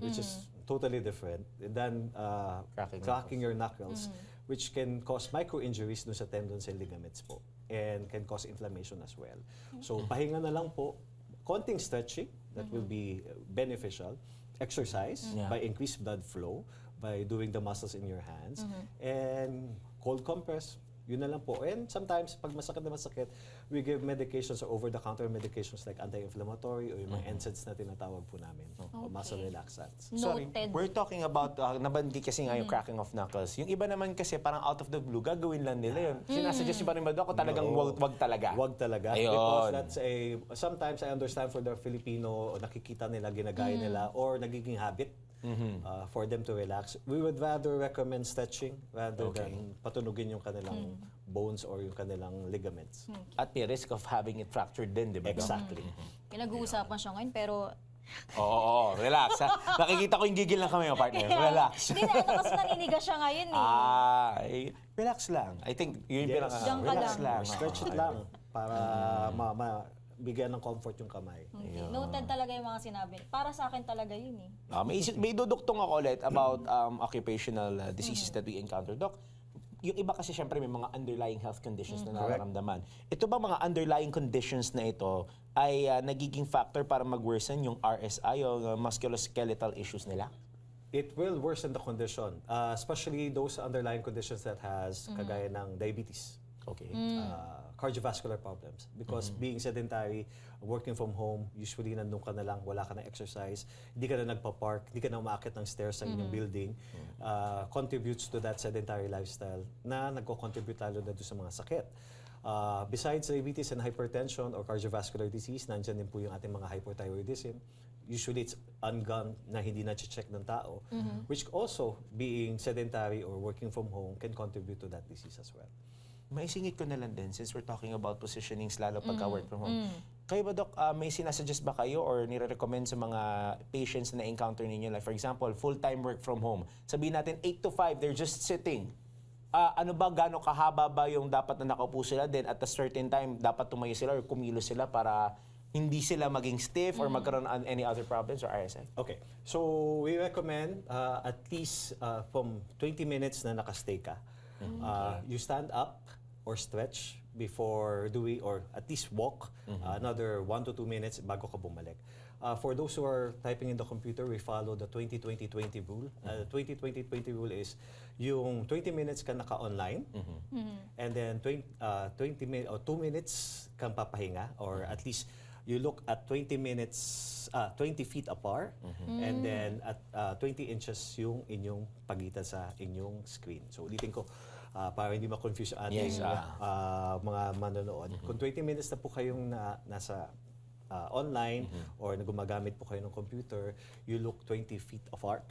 which is totally different than cracking your knuckles, which can cause micro-injuries dun sa tendons and ligaments po, and can cause inflammation as well. So, pahinga na lang po, konting stretching, that will be beneficial. Exercise by increased blood flow, by doing the muscles in your hands, and cold compress. Yun na lang po. And sometimes, pag masakit na masakit, we give medications or over-the-counter medications like anti-inflammatory o yung mga NSAIDs na tinatawag po namin, o muscle relaxants. Sorry, Noted. we're talking about, nabandi kasi nga yung cracking of knuckles. Yung iba naman kasi parang out of the blue, gagawin lang nila yun. Sinasuggest yung parin ba ako talagang wag talaga? Wag talaga. Ayun. Because that's sometimes I understand for the Filipino, nakikita nila, ginagaya nila, or nagiging habit for them to relax. We would rather recommend stretching rather than patunugin yung kanilang bones or yung kanilang ligaments. At may risk of having it fractured din, di ba? Doc? Exactly. Pinag-uusapan siya ngayon, pero Oo, relax. Ha? Nakikita ko yung gigil ng kamay mo, partner. Relax. Hindi na, ito kasi naninigas siya ngayon eh. Relax lang. I think yun yung pinaka... Diyan ka Relax lang. lang. Stretch it lang para bigyan ng comfort yung kamay. Okay. Noted talaga yung mga sinabi. Para sa akin talaga yun eh. May duduktong ako ulit about occupational diseases that we encounter. Doc, yung iba kasi syempre may mga underlying health conditions na nararamdaman. Ito ba mga underlying conditions na ito ay nagiging factor para mag-worsen yung RSI o musculoskeletal issues nila? It will worsen the condition, especially those underlying conditions that has kagaya ng diabetes. Okay. Cardiovascular problems. Because being sedentary, working from home, usually nandun ka na lang, wala ka na exercise, hindi ka na nagpa-park, hindi ka na umaakit ng stairs sa inyong building, contributes to that sedentary lifestyle na nagko-contribute lalo na doon sa mga sakit. Besides diabetes and hypertension or cardiovascular disease, nandyan din po yung ating mga hypothyroidism. Usually it's ungone na hindi na-check ng tao, which also being sedentary or working from home can contribute to that disease as well. Maisingit ko na lang din, since we're talking about positionings lalo pagka work from home. Kayo ba, Doc, may sinasuggest ba kayo or nire-recommend sa mga patients na encounter ninyo? Like for example, full-time work from home. Sabihin natin 8 to 5, they're just sitting. Ano ba, gano'ng kahaba ba yung dapat na nakaupo sila? Then at a certain time, dapat tumayo sila or kumilos sila para hindi sila maging stiff or magkaroon ng any other problems or RSI? Okay. So we recommend at least from 20 minutes na nakastay ka. You stand up or stretch before doing, or at least walk another 1 to 2 minutes bago ka bumalik. For those who are typing in the computer, we follow the 20-20-20 rule. The 20-20-20 rule is yung 20 minutes ka naka-online, and then 2 minutes kang papahinga, or at least you look at 20 minutes, 20 feet apart, and then at 20 inches yung inyong pagitan sa inyong screen. So ulitin ko, para hindi ma-confuse yung ating mga manonood. Kung 20 minutes na po kayong nasa online or gumagamit po kayo ng computer, you look 20 feet apart,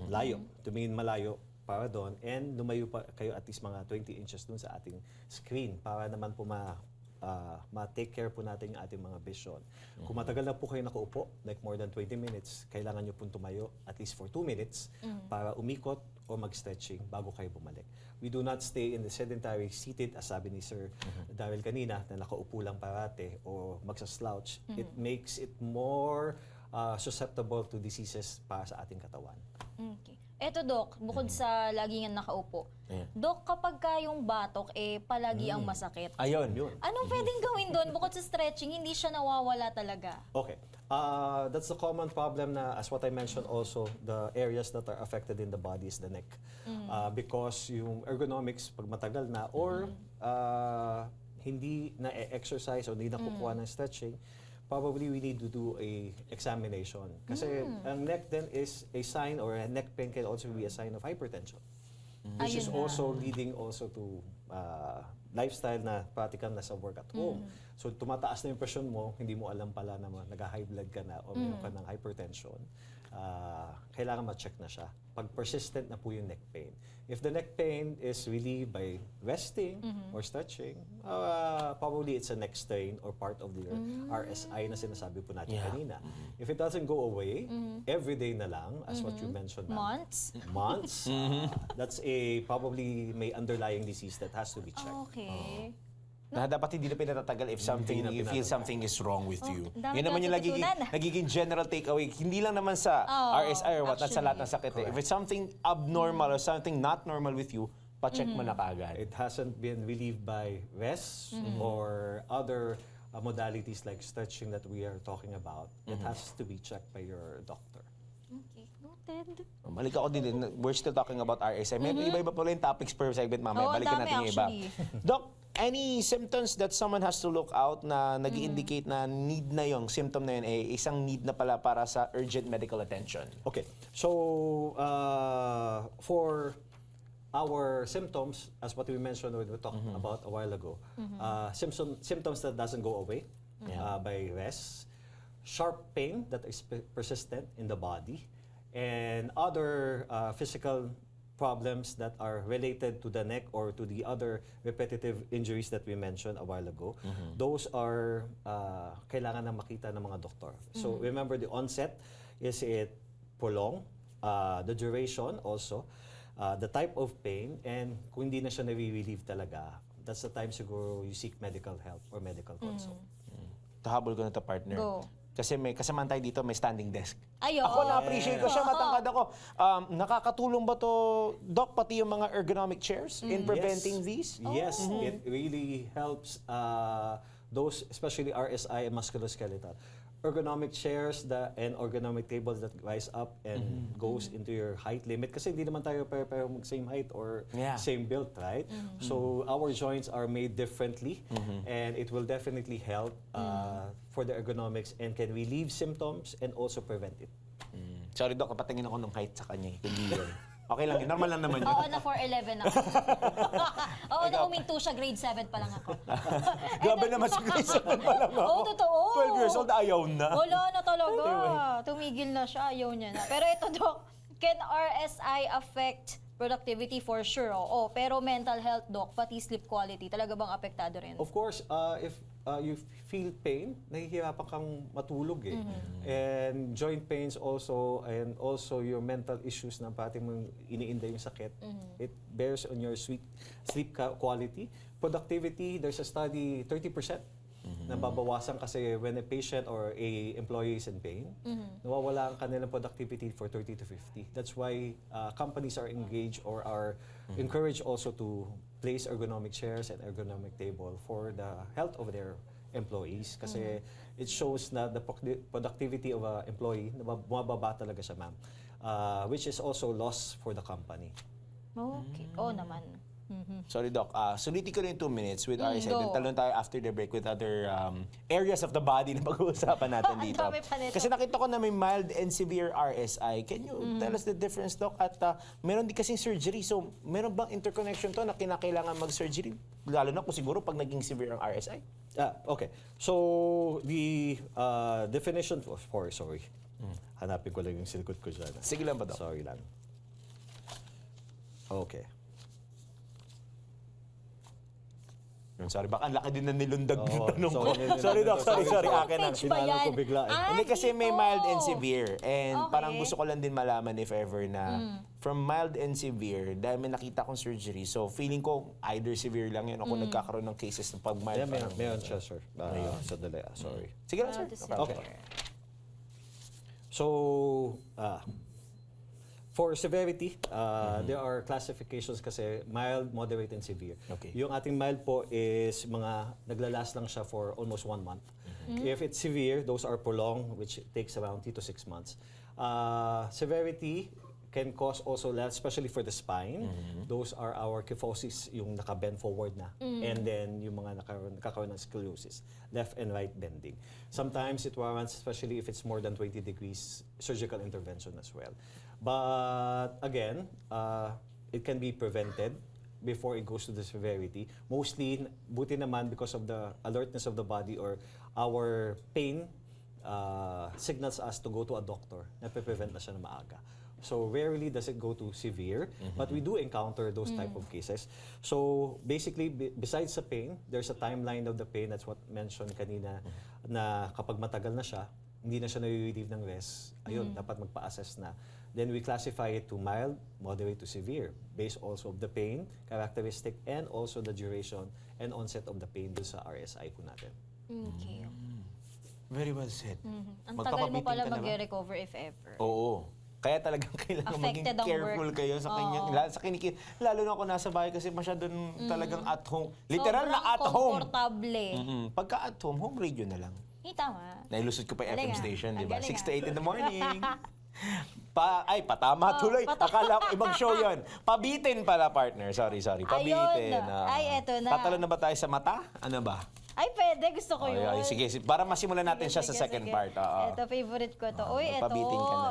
layo, tumingin malayo para doon, and lumayo pa kayo at least mga 20 inches doon sa ating screen para naman po ma-take care po natin yung ating mga vision. Kung matagal na po kayo nakaupo, like more than 20 minutes, kailangan nyo pong tumayo at least for 2 minutes para umikot o mag-stretching bago kayo bumalik. We do not stay in the sedentary seated, as sabi ni Sir Daryl kanina, na nakaupo lang parate o magsa-slouch. It makes it more susceptible to diseases para sa ating katawan. Okay. Eto, Doc, bukod sa lagi nga nakaupo, Doc, kapag ka yung batok, palagi ang masakit. Ayun. Anong pwedeng gawin doon? Bukod sa stretching, hindi siya nawawala talaga. Okay. That's the common problem na, as what I mentioned also, the areas that are affected in the body is the neck. Because yung ergonomics, pag matagal na, or hindi na-exercise o hindi na kukuha ng stretching, probably we need to do a examination. Kasi ang neck then is a sign, or a neck pain can also be a sign of hypertension. Which is also leading also to lifestyle na practical na sa work at home. So tumataas na yung pressure mo, hindi mo alam pala na nag-high blood ka na o meron ka ng hypertension. Kailangan ma-check na siya. Pag persistent na po yung neck pain. If the neck pain is relieved by resting or stretching, probably it's a neck strain or part of the RSI na sinasabi po natin kanina. If it doesn't go away, every day na lang, as what you mentioned, ma'am. Months? That's probably may underlying disease that has to be checked. Okay. Na dapat hindi na pinatatagal if something, na you feel pinatatagal. something is wrong with you. ang dami Yun naman yung natututunan. nagiging general takeaway. Hindi lang naman sa RSI or what, at sa lahat ng sakit. If it's something abnormal or something not normal with you, pa-check mo na kaagad. It hasn't been relieved by rest or other modalities like stretching that we are talking about. It has to be checked by your doctor. Okay, noted. Balik ako din. We're still talking about RSI. May iba-iba pala yung topics per segment mamaya. Oo, Balikan dami natin yung iba. actually. Doc, any symptoms that someone has to look out na nag-indicate na need na yung symptom na yun, isang need na pala para sa urgent medical attention? Okay, so for our symptoms, as what we mentioned when we talked about a while ago, symptoms that doesn't go away by rest, sharp pain that is persistent in the body, and other physical problems that are related to the neck or to the other repetitive injuries that we mentioned a while ago. Those are kailangan na makita ng mga doktor. So remember the onset, is it prolonged, the duration also, the type of pain, and kung hindi na siya nare-relieve talaga, that's the time siguro you seek medical help or medical consult. Tahabol ko na to, partner. Go. Kasi may kasamaan tayo dito, may standing desk. Ay, Ako oo. na-appreciate ko siya, matangkad ako. Nakakatulong ba to, Doc, pati yung mga ergonomic chairs in preventing these? Yes, it really helps those, especially RSI and musculoskeletal. Ergonomic chairs and ergonomic tables that rise up and goes into your height limit. Kasi hindi naman tayo pero same height or Yeah. same build, right? So our joints are made differently and it will definitely help for the ergonomics and can relieve symptoms and also prevent it. Sorry, Doc, kapatingin ako ng height sa kanya. Hindi yun. Okay lang yun. Normal lang naman yun. Oo, na 4'11 ako. Oo, na huminto siya, grade 7 pa lang ako. Grabe naman sa grade 7 pa lang ako. Oo, totoo. 12 years old, ayaw na. Wala na talaga. Tumigil na siya, ayaw niya na. Pero ito, Doc, can RSI affect productivity? For sure, oo. Pero mental health, Doc, pati sleep quality, talaga bang apektado rin? Of course, if you feel pain, nahihirapan kang matulog eh. And joint pains also, and also your mental issues na pati mong iniinda yung sakit, it bears on your sleep quality. Productivity, there's a study, 30% na babawasan kasi when a patient or a employee is in pain, nawawala ang kanilang productivity for 30 to 50. That's why companies are engaged or are encouraged also to place ergonomic chairs and ergonomic table for the health of their employees. Kasi it shows na the productivity of an employee, na bumababa talaga siya, ma'am. Which is also loss for the company. Okay. Oo naman. Sorry, Doc. Sulitin ko na yung 2 minutes with RSI. go. Then talon tayo after the break with other areas of the body na pag-uusapan natin Ang dito. dami pa nito. Kasi nakita ko na may mild and severe RSI. Can you tell us the difference, Doc? At meron din kasing surgery. So, meron bang interconnection to na kinakailangan mag-surgery? Lalo na kung siguro pag naging severe ang RSI. Okay. So, the definition for, sorry. Hanapin ko lang yung silikot ko dyan. Sige lang ba, Doc? Sorry lang. Okay. Sorry, baka ang laki din na nilundag ng Oo, tanong ko. sorry, Sorry, Doc. Sorry. Akin na. Page ba Pinaalam ko yan? bigla eh. Ah, Hindi kasi may dito. mild and severe. And Okay. parang gusto ko lang din malaman if ever na from mild and severe, dahil may nakita kong surgery. So feeling ko either severe lang yun o kung nagkakaroon ng cases ng pag mild. Yeah, parang- meron siya, sir. Sandali, sorry. Sige lang, sir. Mild to Okay. severe. So, for severity, there are classifications kasi mild, moderate, and severe. Okay. Yung ating mild po is mga naglalast lang siya for almost 1 month. If it's severe, those are prolonged, which takes around 3 to 6 months. Severity can cause also, especially for the spine, those are our kyphosis, yung naka-bend forward na. And then yung mga nakakaroon ng scoliosis, left and right bending. Sometimes it warrants, especially if it's more than 20 degrees, surgical intervention as well. But again, it can be prevented before it goes to the severity. Mostly, buti naman because of the alertness of the body or our pain signals us to go to a doctor. Nape-prevent na siya na maaga. So rarely does it go to severe, but we do encounter those type of cases. So basically, besides the pain, there's a timeline of the pain. That's what mentioned kanina, na kapag matagal na siya, hindi na siya nare-relieve ng rest, ayun, dapat magpa-assess na Then we classify it to mild, moderate to severe based also of the pain characteristic and also the duration and onset of the pain dun sa RSI po natin. Okay. Very well said. Ang tagal mo Magpapabitin pala ka na ba? mag-recover if ever. Oo. Kaya talagang kailangan maging Affected ang careful work. kayo sa kanyang, sa lalo na ako nasa bahay kasi masyadong talagang at home. Literal na Sobrang at home. komportable. Pagka at home radio na lang. Tama. Nailusot ko pa yung Galing FM ah. station, di Ang ba? galing 6 to ah. 8 in the morning. Patama tuloy. Akala ko ibang show yon. Pabitin pala, partner. Sorry. Pabitin. Ayun. Ay, eto na. Tatalo na ba tayo sa mata? Ano ba? Ay, pwede. Gusto ko yun. Sige, para masimulan natin siya sa Sige, second sige. part. Oo. Ito, favorite ko to. Uy, ito. pabitin ka na.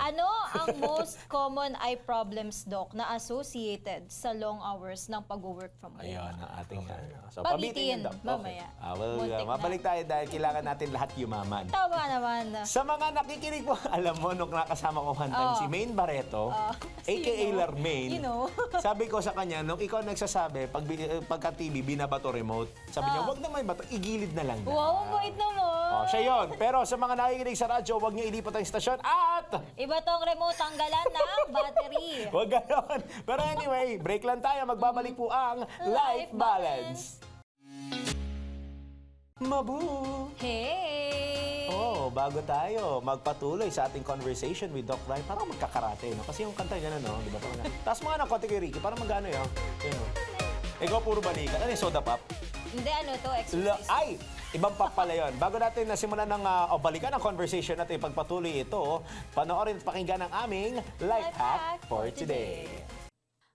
Ano ang most common eye problems, Doc, na associated sa long hours ng pag-work from home? Ayun, ang ating so, Pabitin, yun daw. mamaya. Well, Muntik na. mabalik tayo dahil kailangan natin lahat yumaman. Tama naman. Sa mga nakikinig po, alam mo, nung nakasama ko one time, si Maine Barreto, a.k.a. Larmaine, You know. sabi ko sa kanya, nung ikaw nagsasabi, pagka TV, binabato remote, sabi niya, wag naman bato, igilid na lang. Wow, ang bait naman. Siya yun. Pero sa mga nakikinig sa radyo, wag niyo ilipat ang istasyon at Iba tong remote, tanggalan ng battery. wag ganon. Pero anyway, break lang tayo. Magbabalik po ang Life Balance. Mabu! Hey! Bago tayo magpatuloy sa ating conversation with Doc Rai, parang magkakarate, no? Kasi yung kanta gano'n, no? Di ba? Taas mo nga ng konti kay Ricky, parang magano yun. Yun, no? Ikaw puro balikat. Ano yung soda pop? Hindi, ano to, exercise. Ay! Ibang pop pala yun. Bago natin nasimulan ng balikan ang conversation natin, pagpatuloy ito, panoorin at pakinggan ang aming Life Hack for Today.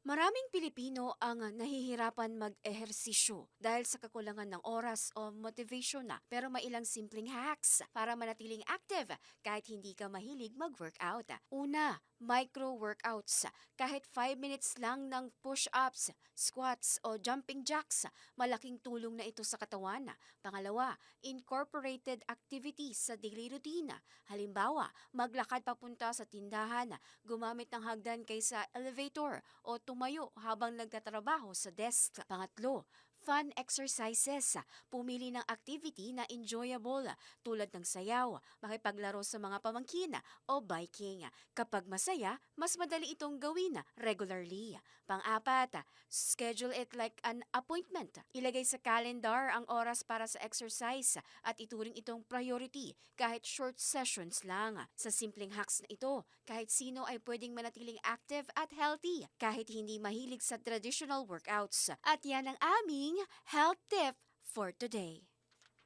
Maraming Pilipino ang nahihirapan mag-ehersisyo dahil sa kakulangan ng oras o motivation na. Pero may ilang simpleng hacks para manatiling active kahit hindi ka mahilig mag-workout. Una, micro-workouts. Kahit 5 minutes lang ng push-ups, squats o jumping jacks, malaking tulong na ito sa katawan. Pangalawa, incorporated activities sa daily routine. Halimbawa, maglakad papunta sa tindahan, gumamit ng hagdan kaysa elevator o tumayo habang nagtatrabaho sa desk. Pangatlo, fun exercises. Pumili ng activity na enjoyable tulad ng sayaw, makipaglaro sa mga pamangkin o biking. Kapag masaya, mas madali itong gawin regularly. Pang-apat, schedule it like an appointment. Ilagay sa calendar ang oras para sa exercise at ituring itong priority kahit short sessions lang. Sa simpleng hacks na ito, kahit sino ay pwedeng manatiling active at healthy kahit hindi mahilig sa traditional workouts. At yan ang aming health tip for today.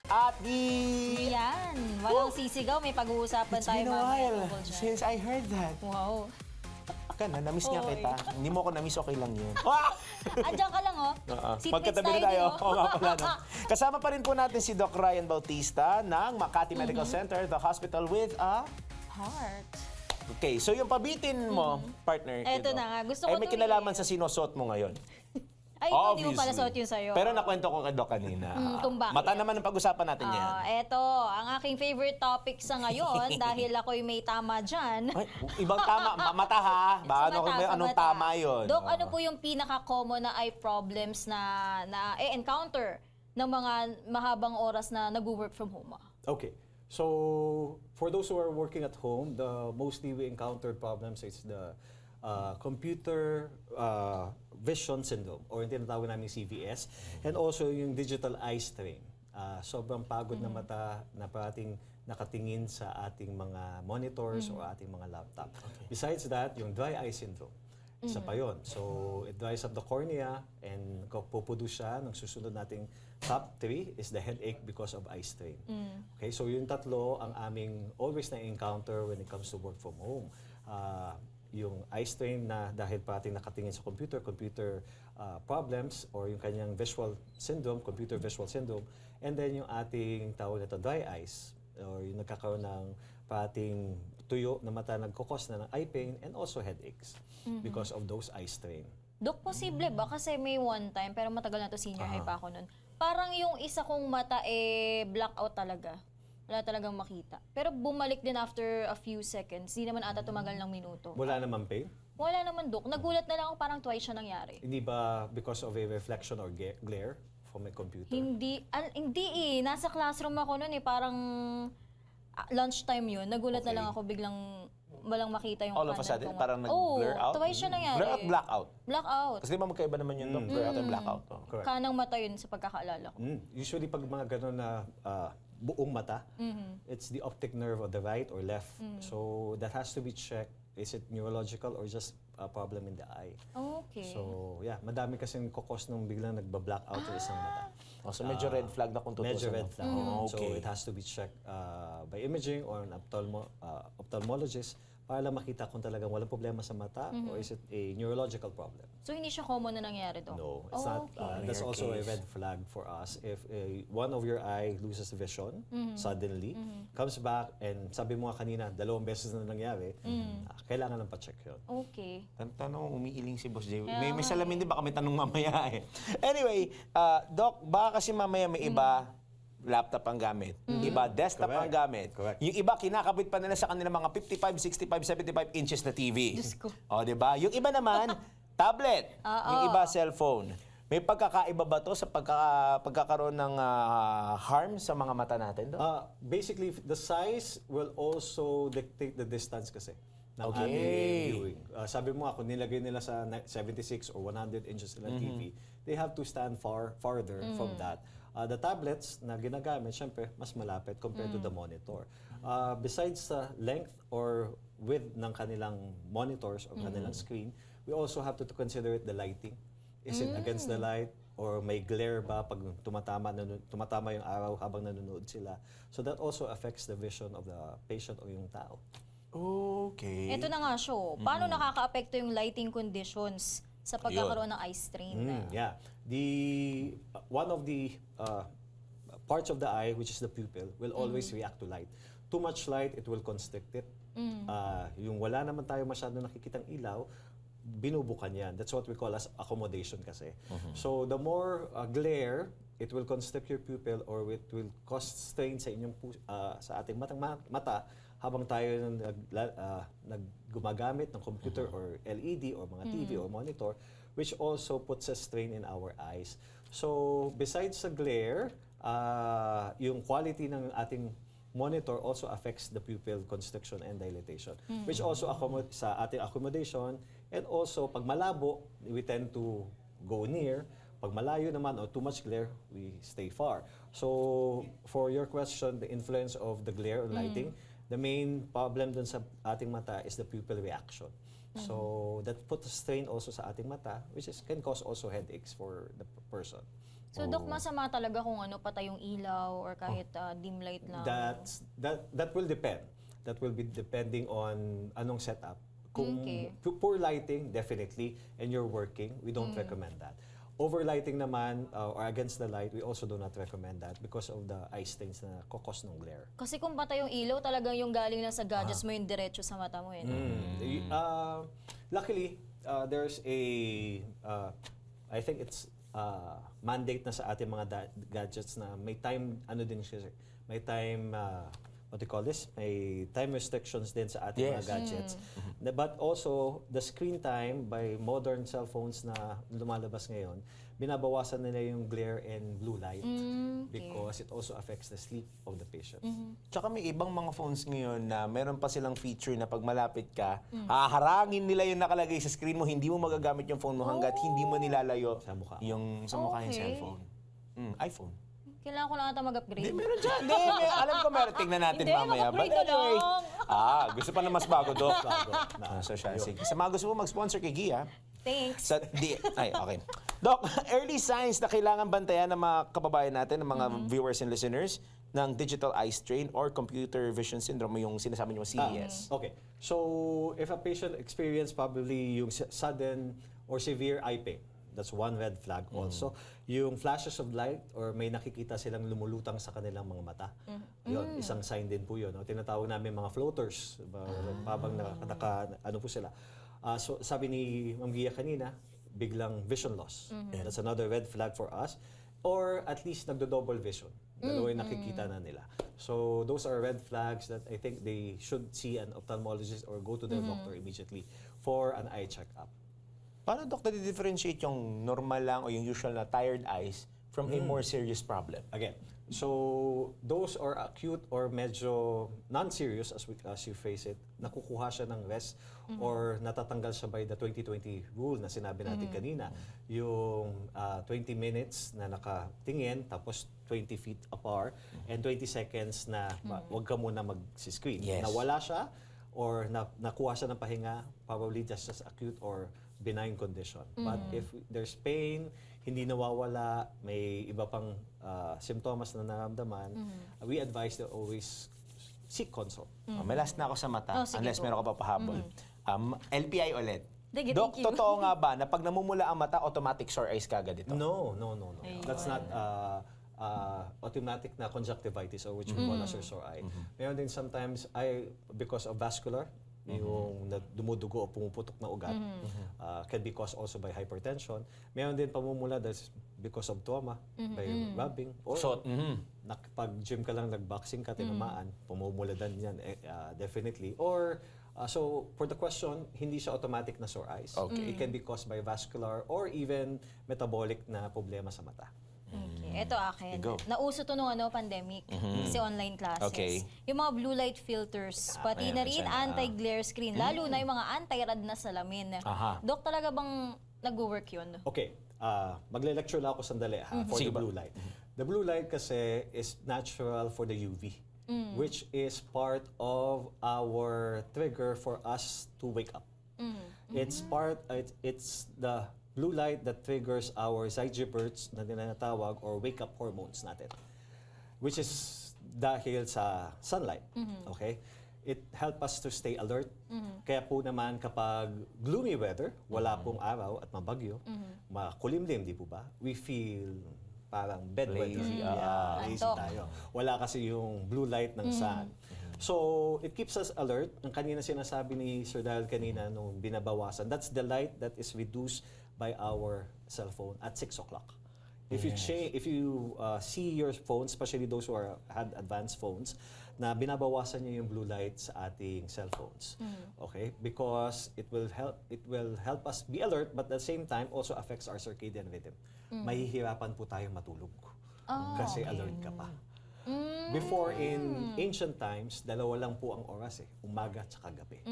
At Yan. Walang sisigaw, may pag-uusapan It's tayo been a mamaya while tungkol dyan. since I heard that. Wow. Na-miss nga Oy. kita. Hindi mo ako na-miss, okay lang yun. Andiyan ka lang, oh. Seatmates Pagkatabi na tayo. dun, oh. Oo nga pala, no? Kasama pa rin po natin si Doc Ryan Bautista ng Makati Medical Center, the hospital with a... Heart. Okay, so yung pabitin mo, partner. Eto Doc, na nga, gusto ay ko may to kinalaman sa sinusot mo ngayon. Ay, hindi mo pala suot yun sa'yo. Pero nakwento ko kay Doc kanina. kung bakit. Mata naman ang pag-usapan natin yan. Eto, ang aking favorite topic sa ngayon, dahil ako'y may tama dyan. Ay, ibang tama, mata ha. Baka Sa mata, sa anong mata. tama yun? Dok, ano po yung pinaka-common na eye problems na encounter ng mga mahabang oras na nag-work from home? Okay. So, for those who are working at home, the mostly we encountered problems is the computer vision syndrome or yung tinatawag namin CVS and also yung digital eye strain. Sobrang pagod na mata na parating nakatingin sa ating mga monitors o ating mga laptop. Besides that, yung dry eye syndrome. Isa pa yun. So, it dries up the cornea and pupuduce siya. Ng susunod nating top 3 is the headache because of eye strain. Okay, so yung tatlo ang aming always na-encounter when it comes to work from home. Yung eye strain na dahil parating nakatingin sa computer problems or yung kanyang visual syndrome, computer visual syndrome, and then yung ating tawag nito dry eyes or yung nagkakaroon ng parating tuyo na mata nagkukos na ng eye pain and also headaches because of those eye strain. Dok, posible ba? Kasi may one time, pero matagal na to, senior high pa ako nun. Parang yung isa kong mata blackout talaga. Wala talagang makita. Pero bumalik din after a few seconds. Di naman ata tumagal ng minuto. Wala naman pain? Wala naman, Dok. Nagulat na lang ako, parang twice siya nangyari. Hindi ba because of a reflection or glare from a computer? Hindi eh. Nasa classroom ako nun eh. Parang lunchtime yun. Nagulat na lang ako, biglang walang makita yung All of a kanan sudden, kong parang nag-blur out? twice siya nangyari. Blur out, blackout. Blackout. Kasi di ba magkaiba naman yun, Doc? Blur out and blackout. Oh. Correct. Kanang mata yun sa pagkakaalala ko. Usually pag mga ganun na buong mata, it's the optic nerve of the right or left. So that has to be checked. Is it neurological or just a problem in the eye? Okay. So yeah, madami kasing kokos nung biglang nagba-black out yung isang mata. Oh, so medyo red flag na kung tutusin. Medyo red no? flag. So Okay. it has to be checked by imaging or an ophthalmologist para lang makita kung talagang walang problema sa mata or is it a neurological problem. So hindi siya common na nangyari, Doc? No, it's not. Okay. That's Rare also a case. red flag for us. If one of your eye loses vision suddenly, comes back, and sabi mo nga kanina, 2 beses na nangyari, kailangan ng pa-check yun. Okay. Tanong, umiiling si Boss Jay. May salamin din, baka may tanong mamaya eh. Anyway, Doc, baka kasi mamaya may iba, laptop ang gamit. Iba, desktop ang Correct. gamit. Correct. Yung iba, kinakabit pa nila sa kanilang mga 55, 65, 75 inches na TV. Diyos ko. O, di ba? Yung iba naman, tablet. Yung iba, cellphone. May pagkakaiba ba to sa pagkakaroon ng harm sa mga mata natin, Doc? Basically, the size will also dictate the distance kasi ng Okay. ating viewing. Sabi mo nga, kung nilagay nila sa 76 or 100 inches na TV, they have to stand farther from that. The tablets na ginagamit, syempre, mas malapit compared to the monitor. Besides sa length or width ng kanilang monitors or kanilang screen, we also have to consider it the lighting. Is it against the light? Or may glare ba pag tumatama yung araw habang nanonood sila? So that also affects the vision of the patient o yung tao. Okay. Ito na nga siya. Paano nakaka-apekto yung lighting conditions sa pagkakaroon ng eye strain? Yeah. One of the parts of the eye, which is the pupil, will always react to light. Too much light, it will constrict it. Yung wala naman tayo masyado nakikitang ilaw, binubukan yan. That's what we call as accommodation kasi. So the more glare, it will constrict your pupil or it will cause strain sa inyong sa ating mata habang tayo gumagamit ng computer or LED or mga TV or monitor, which also puts a strain in our eyes. So besides sa glare, yung quality ng ating monitor also affects the pupil constriction and dilatation, which also sa ating accommodation. And also, pag malabo, we tend to go near. Pag malayo naman or too much glare, we stay far. So, for your question, the influence of the glare or lighting, the main problem dun sa ating mata is the pupil reaction. So, that puts a strain also sa ating mata, which can cause also headaches for the person. So, Doc, masama talaga kung patay yung ilaw or kahit dim light lang? That will depend. That will be depending on anong setup. Kung Okay. poor lighting, definitely, and you're working, we don't recommend that. Overlighting naman, or against the light, we also do not recommend that because of the eye stains na kokos ng glare. Kasi kung patay yung ilaw, talagang yung galing lang sa gadgets mo yung diretso sa mata mo. Luckily, there's I think it's mandate na sa ating mga gadgets na may time, may time, what do you call this? May time restrictions din sa ating mga gadgets. But also, the screen time by modern cell phones na lumalabas ngayon, binabawasan nila yung glare and blue light because it also affects the sleep of the patient. Tsaka may ibang mga phones ngayon na meron pa silang feature na pag malapit ka, haharangin nila yung nakalagay sa screen mo, hindi mo magagamit yung phone mo hanggat hindi mo nilalayo Sa mukha. yung sa mukha yung Okay. cellphone. iPhone. Kailangan ko lang ata mag-upgrade. Hindi, meron dyan. Hindi, alam ko meron. Tingnan natin Hindi, mamaya. mag-upgrade But na anyway, lang. gusto pa na mas bago, Doc. So siya, sige. Sa mga gusto mo mag-sponsor kay Gia, Thanks. okay. Doc, early signs na kailangan bantayan ng mga kababayan natin, ng mga viewers and listeners, ng digital eye strain or computer vision syndrome, yung sinasabi niyo CVS. Okay. So, if a patient experience probably yung sudden or severe eye pain, that's one red flag also. Yung flashes of light or may nakikita silang lumulutang sa kanilang mga mata. Yun, isang sign din po yun. No? Tinatawag namin mga floaters. Habang ano po sila. So, sabi ni Ma'am Gia kanina, biglang vision loss. That's another red flag for us. Or at least nagdo-double vision. Dalawa yung nakikita na nila. So, those are red flags that I think they should see an ophthalmologist or go to their doctor immediately for an eye check-up. Paano, Doc, na-differentiate yung normal lang o yung usual na tired eyes from a more serious problem? Again, So those are acute or medyo non-serious as you phrase it, nakukuha siya ng rest or natatanggal siya by the 2020 rule na sinabi natin kanina. Yung 20 minutes na nakatingin tapos 20 feet apart and 20 seconds na wag ka muna mag-screen. Yes. Nawala siya or nakuha siya ng pahinga, probably just as acute or benign condition. But if there's pain, hindi nawawala, may iba pang symptoms na nararamdaman, we advise to always seek consult. May last na ako sa mata, Oh, sige unless po. meron ka pa pahabol. LPI ulit. Sige, Dok, thank you. totoo nga ba na pag namumula ang mata, automatic sore eyes kagad ito? No. That's not automatic na conjunctivitis or which we call as a sore eye. Meron din sometimes because of vascular, yung dumudugo o pumuputok na ugat, can be caused also by hypertension. Meron din pamumula that's because of trauma, by rubbing, or So, pag gym ka lang, nag-boxing ka, tinamaan, pumumula din yan, definitely. Or, so for the question, hindi siya automatic na sore eyes. Okay. It can be caused by vascular or even metabolic na problema sa mata. Okay. Ito akin. Go. Nauso to nung pandemic. Kasi online classes. Okay. Yung mga blue light filters, pati ayan, na rin siya. anti-glare screen. Lalo na yung mga anti-rad na salamin. Aha. Dok, talaga bang nag-work yun? Okay, magle-lecture lang ako sandali for Sige the ba? blue light. The blue light kasi is natural for the UV, which is part of our trigger for us to wake up. It's the blue light that triggers our zygospores na tinatawag or wake-up hormones natin, which is dahil sa sunlight. Okay? It helps us to stay alert. Kaya po naman kapag gloomy weather, wala pong araw at mabagyo, makulimlim, di po ba? We feel parang bedwetter. Lazy. Lazy Antok. tayo. Wala kasi yung blue light ng sun. So, it keeps us alert. Ang kanina sinasabi ni Sir Dal kanina nung binabawasan, that's the light that is reduced by our cell phone at 6 o'clock. If you see your phone, especially those who had advanced phones, na binabawasan niyo yung blue light sa ating cellphones. Okay? Because it will help us be alert, but at the same time also affects our circadian rhythm. Mahihirapan po tayong matulog. Kasi alert ka pa. Before, in ancient times, dalawa lang po ang oras umaga at saka gabi.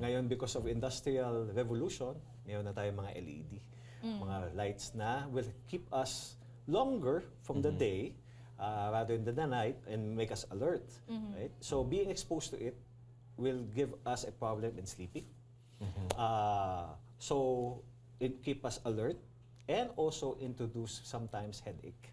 Ngayon, because of industrial revolution, ngayon na tayo mga LED, mga lights na will keep us longer from the day rather than the night and make us alert. Right? So being exposed to it will give us a problem in sleeping. So it keep us alert and also introduce sometimes headache.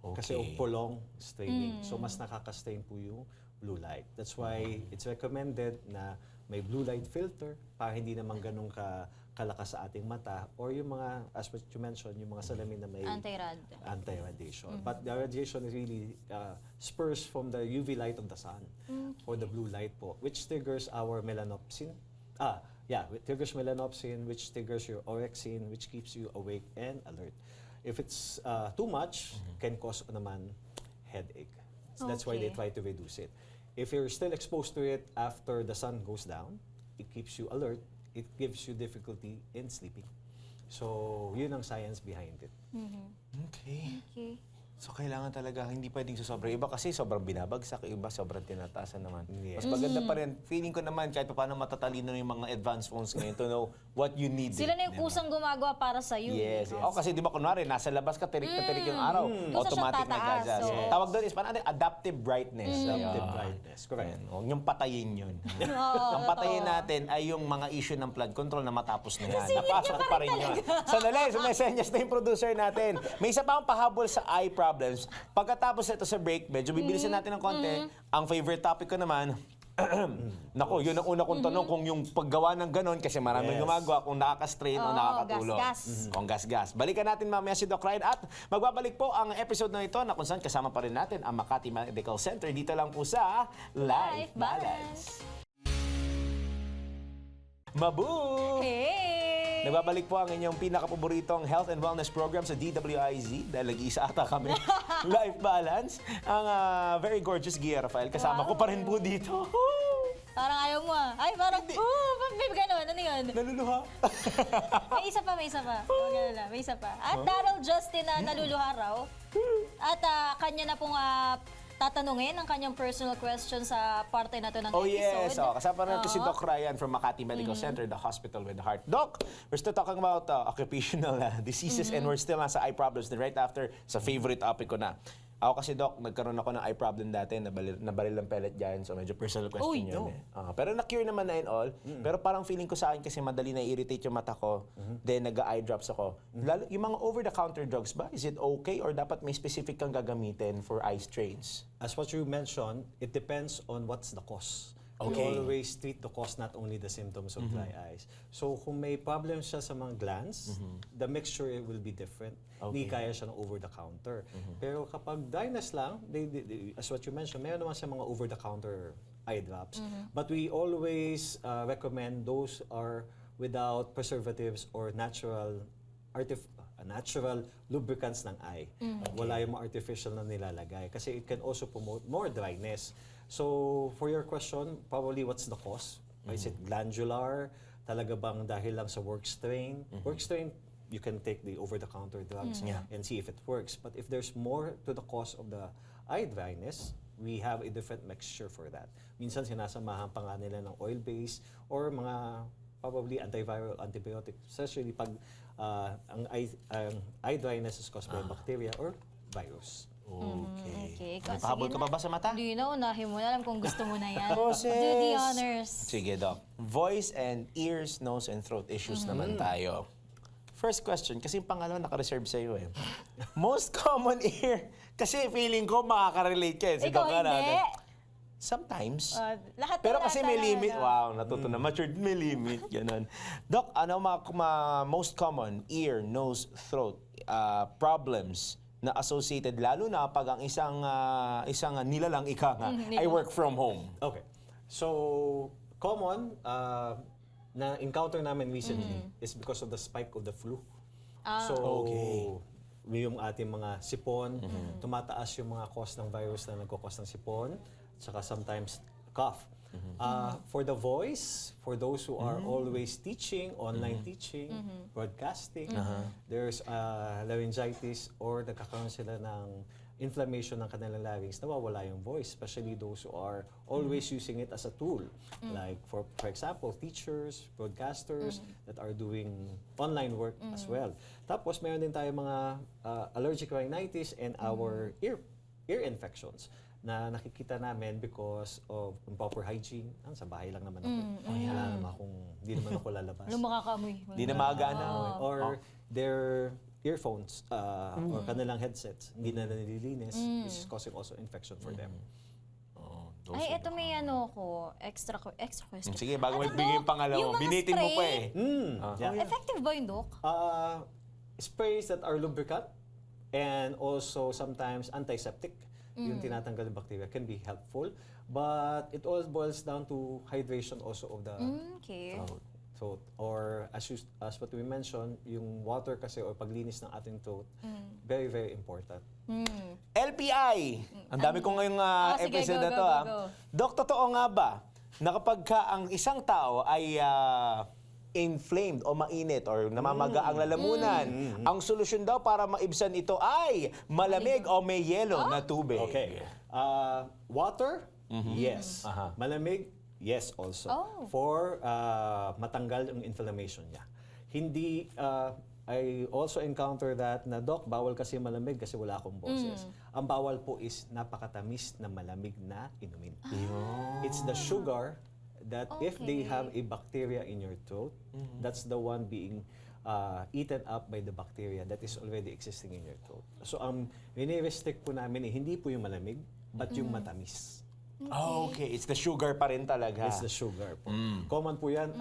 Kasi of prolonged straining. So mas nakaka-strain po yung blue light. That's why it's recommended na may blue light filter para hindi naman ganun kalakas sa ating mata or yung mga, as what you mentioned, yung mga salamin na may Anti-rad. anti-radiation. But the radiation really spurs from the UV light of the sun or the blue light po, which triggers our melanopsin. It triggers melanopsin, which triggers your orexin, which keeps you awake and alert. If it's too much, can cause naman headache. So that's why they try to reduce it. If you're still exposed to it after the sun goes down, it keeps you alert. It gives you difficulty in sleeping. So, yun ang science behind it. Okay. Okay. So, kailangan talaga, hindi pwedeng susobra. Iba kasi sobrang binabagsak, iba sobrang tinataasan naman. Yes. Mas maganda pa rin. Feeling ko naman, kahit paano matatalino yung mga advanced phones ngayon to know what you need. Sila na yung kusang gumagawa para sa iyo. Yes. O kasi di ba kunwari, nasa labas ka, tirik na tirik yung araw. Doon sa Automatic siya na tataas, gazas. oo. Tawag doon is parang adaptive brightness. Adaptive brightness. Correct. Ayan. Huwag niyong patayin yun. Ang patayin natin ay yung mga issue ng flood control na matapos na yan. Napasok pa rin yun. Sandali, sumesenyas na yung producer natin. May isa pa akong pahabol sa eye problems. Pagkatapos ito sa break, medyo bibilisan natin ng konti. Ang favorite topic ko naman, nako, yun ang una kong tanong kung yung paggawa ng ganon, kasi maraming Yes. gumagawa, kung nakaka-strain o nakakatulong. gas-gas. Kung gas-gas. Balikan natin mamaya si Doc Ryan at magbabalik po ang episode na ito na kung saan kasama pa rin natin ang Makati Medical Center. Dito lang po sa Life Balance. Mabu! Hey! Nagbabalik po ang inyong pinaka-paboritong health and wellness program sa DWIZ dahil nag-iisa ata kami. Life Balance. Ang very gorgeous Gia Rafael. Kasama ko pa rin po dito. Parang ayaw mo ah. Ay, parang, may gano'n. Ano yun? yan. Naluluha. May isa pa. Huwag ka na, may isa pa. At Daryl Justin na naluluha raw. At kanya na pong tatanungin ang kanyang personal question sa parte na to ng Oh episode. yes, kasama natin si Oo. Doc Ryan from Makati Medical Center, the hospital with the heart. Doc, we're still talking about occupational diseases and we're still nasa eye problems din right after sa favorite topic ko na. Ako kasi Doc, nagkaroon ako ng eye problem dati, nabaril ng pellet dyan, so medyo personal question Uy, yun eh. Pero na-cure naman na and all, pero parang feeling ko sa akin kasi madali na-irritate yung mata ko, then nag-eye drops ako. Lalo, yung mga over-the-counter drugs ba, is it okay or dapat may specific kang gagamitin for eye strains? As what you mentioned, it depends on what's the cause. Okay. We always treat the cause, not only the symptoms of dry eyes. So kung may problem siya sa mga glands, the mixture will be different. Hindi kaya siya ng over-the-counter. Pero kapag dryness lang, as what you mentioned, meron naman siya mga over-the-counter eye drops. But we always recommend those are without preservatives or natural lubricants ng eye. Wala yung mga artificial na nilalagay. Kasi it can also promote more dryness. So, for your question, probably what's the cause? Is it glandular? Talaga bang dahil lang sa work strain? Work strain, you can take the over-the-counter drugs and see if it works. But if there's more to the cause of the eye dryness, we have a different mixture for that. Minsan sinasamahan pa nga nila ng oil-based or mga probably antiviral, antibiotic, especially pag ang eye dryness is caused by bacteria or virus. Okay. May pahabol ka pa ba sa mata? Hindi na, unahin mo na. Alam kung gusto mo na yan. Process. Do the honors. Sige, Doc. Voice and ears, nose, and throat issues naman tayo. First question, kasi yung pangalawa naka-reserve sa'yo eh. Most common ear. Kasi feeling ko makaka-relate ka eh. Si Ikaw Doc nga hindi. natin. Sometimes. Lahat Pero na kasi lahat may na limit. lang. Wow, natuto na. Matured, may limit. Ganun. Doc, ano most common ear, nose, throat problems na associated lalo na pag ang isang nilalang ika nga ay work from home? Okay. So, common na encounter namin recently is because of the spike of the flu. So, yung ating mga sipon, tumataas yung mga cause ng virus na nagkakos ng sipon, saka sometimes cough. For the voice, for those who are always teaching, online teaching, broadcasting, there's laryngitis or nagkakaroon sila ng inflammation ng kanilang larynx, nawawala yung voice, especially those who are always using it as a tool. Like for example, teachers, broadcasters that are doing online work as well. Tapos meron din tayo mga allergic rhinitis and our ear infections na nakikita namin because of improper hygiene. Sa bahay lang naman ako. Wala naman hindi naman ako lalabas. Alam mo, makakaamoy. Di na magana. Or their earphones or kanilang headsets, hindi na nililinis, which is causing also infection for them. Ay, eto may extra question. Sige, bago Ano, magbigay yung Doc? pangalawa, Yung mga binitin mo pa spray, eh. Yeah. Effective ba yun, Doc? Sprays that are lubricant and also sometimes antiseptic, yung tinatanggal ng bacteria, can be helpful. But it all boils down to hydration also of the Okay. throat. So, or as what we mentioned, yung water kasi or paglinis ng ating throat, very, very important. LPI! Ang dami ko ngayong sige, episode go, na go, to. go, go. Dok, totoo nga ba na kapag ang isang tao ay inflamed o mainit or namamaga ang lalamunan, ang solusyon daw para maibsan ito ay malamig o may yelo na tubig? Okay. Water? Yes. Malamig? Yes also. For matanggal yung inflammation niya. Hindi, I also encounter that na, Doc, bawal kasi malamig kasi wala akong boses. Ang bawal po is napakatamis na malamig na inumin. It's the sugar that if they have a bacteria in your throat, that's the one being eaten up by the bacteria that is already existing in your throat. So ang restrict po namin hindi po yung malamig, but yung matamis. Okay, it's the sugar pa rin talaga. It's the sugar po. Common po yan,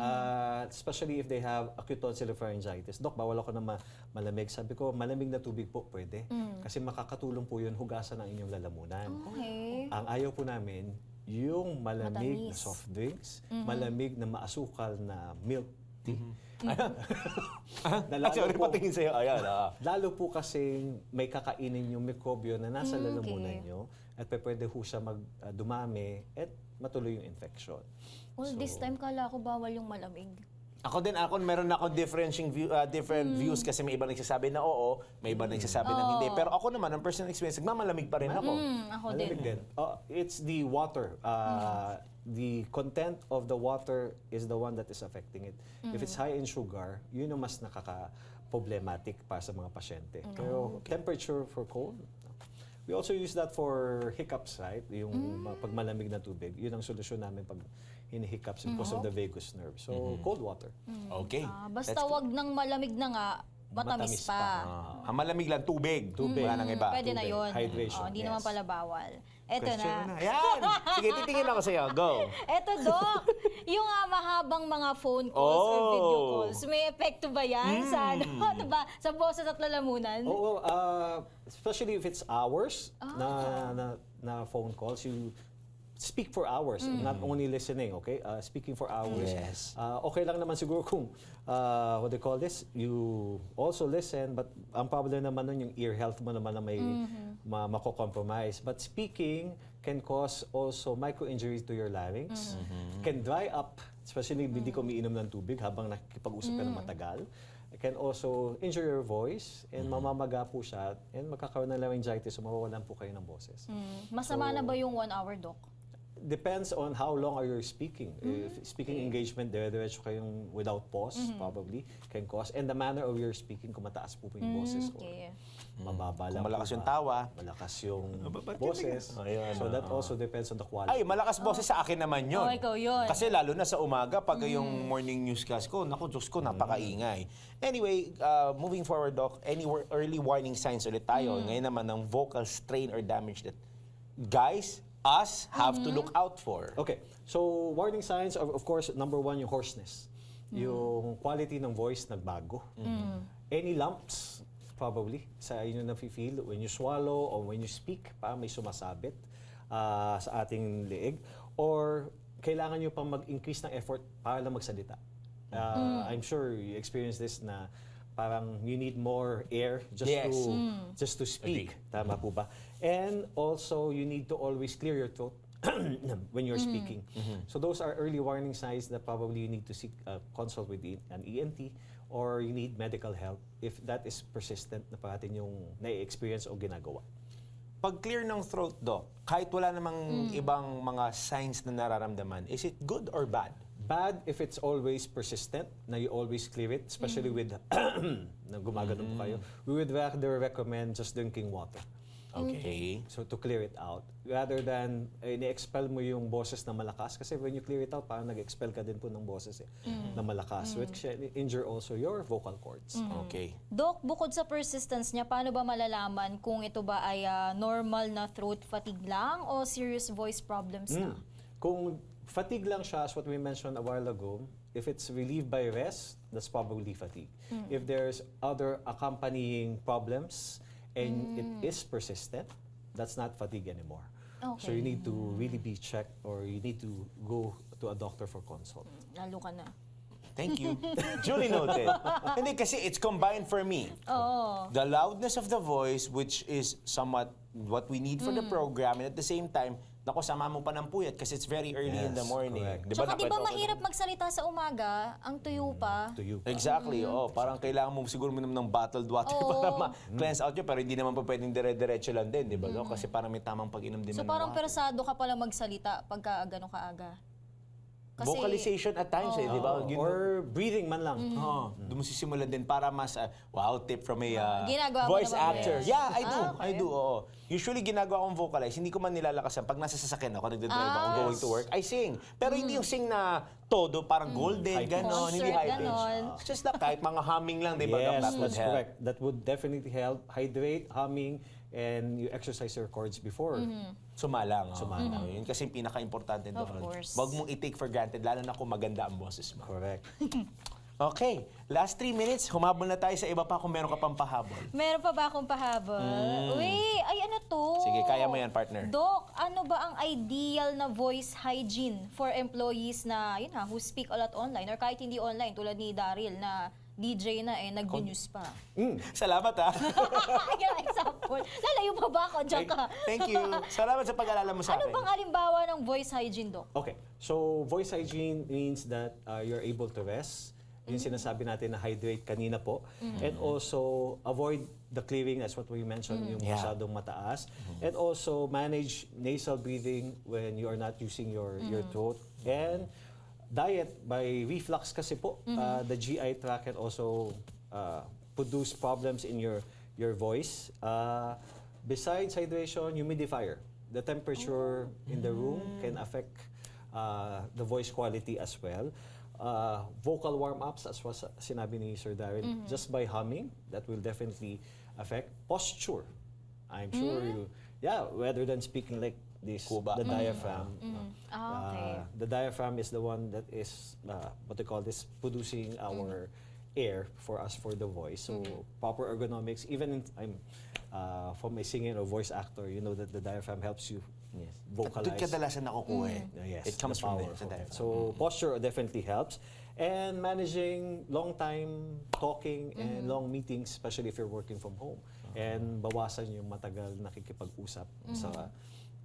especially if they have acute tonsillar pharyngitis. Dok, bawal ako na malamig. Sabi ko, malamig na tubig po pwede. Kasi makakatulong po yun hugasan ang inyong lalamunan. Okay. Ang ayaw po namin, yung malamig na Matamis. soft drinks, malamig na maasukal na milk tea. Na lalo Sorry, po- patingin sa'yo. Ayan, Lalo po kasi may kakainin yung mikrobyo na nasa lalamunan nyo at pwede ho siya dumami at matuloy yung infection. Well, this time kala ko bawal yung malamig. Ako meron ako different views kasi may iba nagsasabi na oo, may iba nagsasabi na hindi. Pero ako naman, ang personal experience, nagmamalamig pa rin ako. Ako Malamig din. din. It's the water. The content of the water is the one that is affecting it. If it's high in sugar, yun ang mas nakaka-problematic para sa mga pasyente. Pero temperature for cold, we also use that for hiccups, right? Yung pag malamig na tubig, yun ang solusyon namin pag hini-hiccups because of the vagus nerve. So, cold water. Okay. Basta wag nang malamig na nga, matamis Matamis pa. Ang malamig lang, tubig. Wala nang iba. Pwede na Tubig. yun. Hydration, Hindi yes. naman pala bawal. Eto Question na. na. Yan! Sige, titingin ako sa'yo. Go! Eto, Doc, yung mahabang mga phone calls or video Oh. calls, may epekto ba yan sa ano ba? Sa boses at lalamunan? Oo, especially if it's hours na phone calls, you speak for hours, not only listening, okay? Speaking for hours. Yes. Okay lang naman siguro kung, what do you call this? You also listen, but ang problem naman nun yung ear health mo naman na may mako-compromise. But speaking can cause also micro-injury to your larynx, can dry up, especially hindi ko umiinom ng tubig habang nakikipag-usap ka ng matagal. It can also injure your voice and mamamaga po siya and magkakaroon ng laryngitis so mawawalan po kayo ng boses. Masama na ba yung 1 hour, Doc? Depends on how long are you speaking. If speaking engagement, dire-diretso kayong without pause, probably, can cause. And the manner of your speaking, kung mataas po yung boses or Okay. mababa lang Kung malakas po yung ba, tawa. malakas yung ba't boses. Ayun, So that also depends on the quality. Ay, malakas boses sa akin naman yun. Oh, ikaw yun. Kasi lalo na sa umaga, pag yung morning newscast ko, naku, Diyos ko, napakaingay. Anyway, moving forward, Doc, any early warning signs ulit tayo. Ngayon naman ng vocal strain or damage that guys, us, have to look out for. Okay, so warning signs, of course, number one, yung hoarseness. Yung quality ng voice nagbago. Any lumps, probably, sa inyo na-feel when you swallow or when you speak, parang may sumasabit sa ating leeg. Or kailangan nyo pang mag-increase ng effort para lang magsalita. I'm sure you experience this na parang you need more air Yes. just to speak. Tama po ba? And also, you need to always clear your throat when you're speaking. So those are early warning signs that probably you need to seek consult with an ENT or you need medical help if that is persistent na parating yung na-experience o ginagawa. Pag clear ng throat, Doc, kahit wala namang ibang mga signs na nararamdaman, is it good or bad? Bad if it's always persistent, na you always clear it, especially with na gumagano po kayo. We would rather recommend just drinking water. Okay. So to clear it out. Rather than ni-expel mo yung boses na malakas. Kasi when you clear it out, parang nag-expel ka din po ng boses na malakas. Which injure also your vocal cords. Okay. Doc, bukod sa persistence niya, paano ba malalaman kung ito ba ay normal na throat fatigue lang o serious voice problems na? Kung fatigue lang siya, as what we mentioned a while ago, if it's relieved by rest, that's probably fatigue. If there's other accompanying problems and it is persistent, that's not fatigue anymore. So you need to really be checked or you need to go to a doctor for consult. Lalo ka na. Thank you. Duly noted. Hindi, kasi it's combined for me. Oo. The loudness of the voice, which is somewhat what we need for the program, and at the same time, naku, sama mo pa ng puyat kasi it's very early in the Yes, morning. correct. Tsaka di ba nakwento ko mahirap magsalita sa umaga, ang tuyo pa? To you. Exactly, oo. Parang kailangan mo siguro minom ng bottled water para ma-cleanse out yun. Pero hindi naman pa pwedeng dire-diretso lang din, di ba? No? Kasi parang may tamang pag-inom din So ng parang water. persado ka pala magsalita pagka gano'ng kaaga? Vocalization at times, di ba? Yun- Or breathing man lang. Oo, doon mo sisimulan din para mas, wow, tip from a Ginagawa mo voice naman ba actor. yun? Yeah, I do. Ah, I do, oo. Usually, ginagawa kong vocalize. Hindi ko man nilalakasan. Pag nasa sasakyan ako, nagdadrive ako going to work, I sing. Pero hindi yung sing na todo, parang golden, High gano'n, pitch. hindi high Concert, pitch. ganon. It's just like kahit mga humming lang, di ba? Yes, That would that's help. correct. That would definitely help. Hydrate, humming, and you exercise your cords before. Sumalang. Sumalang. Yun kasi yung pinaka-importante doon. Of course. Huwag mong i-take for granted, lalo na kung maganda ang boses mo. Correct. Okay, last 3 minutes, humabol na tayo sa iba pa kung meron ka pang pahabol. Meron pa ba akong pahabol? Uy, ay ano to? Sige, kaya mo yan, partner. Doc, ano ba ang ideal na voice hygiene for employees na, yun ha, who speak a lot online or kahit hindi online, tulad ni Daryl na DJ na nag-news pa. Salamat ha. Yan ang example. Lalayo pa ba ako? Diyan ka. Thank you. Salamat sa pag-alala mo sa Ano akin. bang halimbawa ng voice hygiene, Doc? Okay, so voice hygiene means that you're able to rest Yung sinasabi natin na hydrate kanina po. And also, avoid the clearing, as what we mentioned, yung Yeah. masyadong mataas. And also, manage nasal breathing when you are not using your throat. And diet, by reflux kasi po, the GI tract can also produce problems in your voice. Besides hydration, humidifier. The temperature in the room can affect the voice quality as well. Vocal warm-ups, as was sinabi ni Sir Darren, just by humming, that will definitely affect posture. I'm sure rather than speaking like this, Kuba. the diaphragm. Okay. The diaphragm is the one that is, what they call this, producing our air for us for the voice. So proper ergonomics, even from a singing or voice actor, you know that the diaphragm helps you vocalize. Doon kadalasan nakukuha eh. Yes, It comes the from power there. Sa from it. diaphragm. So posture definitely helps. And managing long time talking and long meetings, especially if you're working from home. And bawasan yung matagal nakikipag-usap sa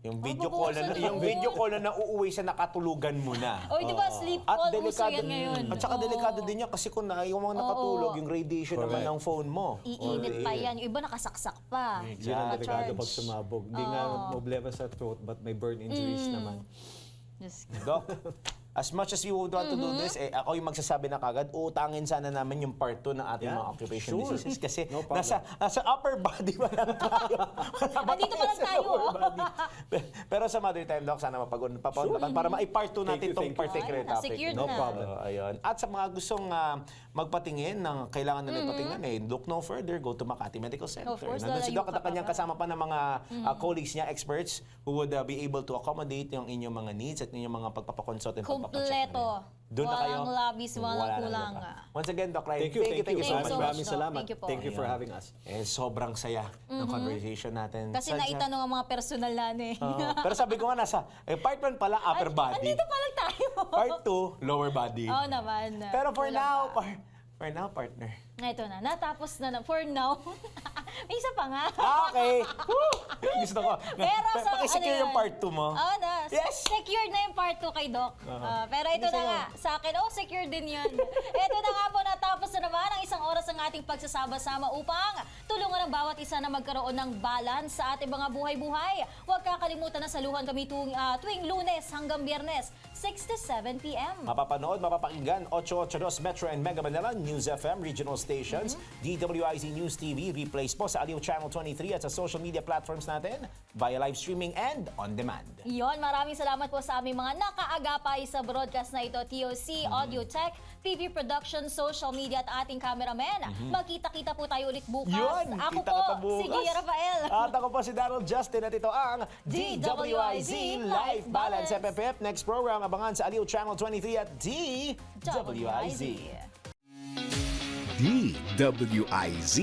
Yung video call na, yung video call na nauuwi sa nakatulugan mo na. Oy, di ba sleep call uso yan ngayon? At saka delikado din yan kasi kung naiwan mo nakatulog, yung radiation naman Correct. ng phone mo. Iinit pa yan. Yung iba nakasaksak pa. yun ang delikado Charge. pag sumabog. Hindi nga problema sa throat but may burn injuries naman. Diyos ko. Doc, as much as we would want to do this, ako yung magsasabi na kagad, utangin sana namin yung part 2 ng ating Yeah, mga occupational sure. diseases kasi No problem. nasa upper body pa lang tayo. Andito pa lang Sa tayo, lower oh. body. Pero sa mother time, Doc, sana mapag-unpapan para ma-part 2 natin Thank you, itong thank you. particular Ay, topic. secured No na. problem. Ayun. At sa mga gustong magpatingin ng kailangan nila patingnan, look no further, go to Makati Medical Center. Of course, Nandun si lalayo Doc ka at ang kanyang pa. kasama pa ng mga colleagues niya, experts, who would be able to accommodate yung inyong mga needs at inyong mga pagpapakonsult and pagpapacheck. Kompleto. Doon na kayo. Walang labis, walang Wala na kulang. iba pa. Once again, Doc Ryan, Thank you so Thank you so much. much, Maraming Doc. salamat. Thank you po. Thank you for having us. Eh, sobrang saya ng conversation natin. Kasi Sadya. naitanong ang mga personal na ano eh. Pero sabi ko nga nasa, part 1 pala, upper body. Andito pa lang tayo. Part 2, lower body. Oo naman. Pero for Kulang now, pa. partner. Ito na, natapos na. For now. May isa pa nga. Okay. Woo! Gusto ko. Pero sa Pakisecure ano yung yun? part 2 mo. Oo na. Yes! Secured na yung part 2 kay Doc. Pero ito na nga, sa akin, secure din yun. Ito na nga po, natapos na naman ang isang oras ng ating pagsasama-sama upang tulungan ang bawat isa na magkaroon ng balance sa ating mga buhay-buhay. Huwag kakalimutan na saluhan kami tuwing Lunes hanggang Biyernes, 6 to 7 p.m. Mapapanood, mapapakinggan, 882 Metro and Mega Manila, News FM, regional stations, DWIZ News TV, replays po sa Aliw Channel 23 at sa social media platforms natin, via live streaming and on demand. Yon, maraming salamat po sa aming mga nakaagapay sa broadcast na ito, TOC, Audio Tech, TV Production, social media at ating cameraman. Magkita-kita po tayo ulit bukas. Yun! Ako Kita po, kita bukas. si Gia Rafael. At ako po si Daryl Justin at ito ang DWIZ Life Balance Balance. FFF. Next program, abangan sa Aliw Channel 23 at DWIZ. DWIZ. DWIZ